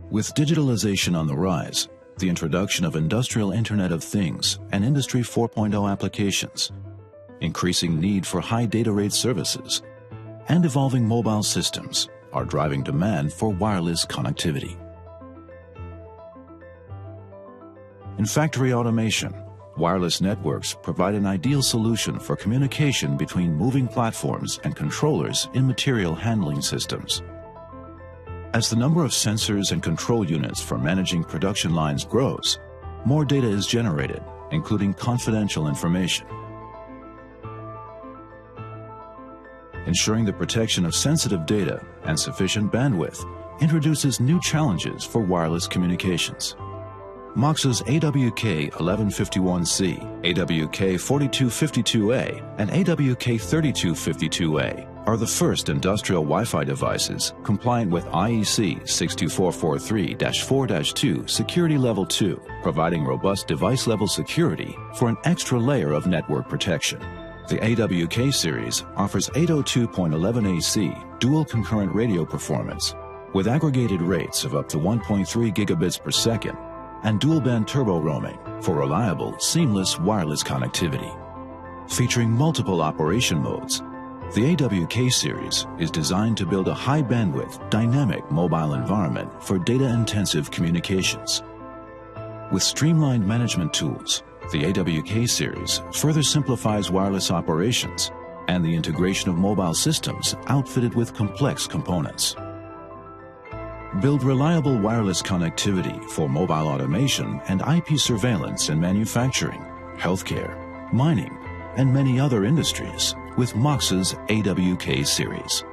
With digitalization on the rise, the introduction of Industrial Internet of Things and Industry 4.0 applications, increasing need for high data rate services, and evolving mobile systems are driving demand for wireless connectivity. In factory automation, wireless networks provide an ideal solution for communication between moving platforms and controllers in material handling systems. As the number of sensors and control units for managing production lines grows, more data is generated, including confidential information. Ensuring the protection of sensitive data and sufficient bandwidth introduces new challenges for wireless communications. MOX's AWK-1151C, AWK-4252A, and AWK-3252A are the first industrial Wi-Fi devices compliant with IEC 62443-4-2 Security Level 2, providing robust device-level security for an extra layer of network protection. The AWK series offers 802.11ac dual concurrent radio performance with aggregated rates of up to 1.3 gigabits per second and dual-band turbo roaming for reliable, seamless wireless connectivity. Featuring multiple operation modes, the AWK series is designed to build a high-bandwidth, dynamic mobile environment for data-intensive communications. With streamlined management tools, the AWK series further simplifies wireless operations and the integration of mobile systems outfitted with complex components. Build reliable wireless connectivity for mobile automation and IP surveillance in manufacturing, healthcare, mining, and many other industries with MOX's AWK series.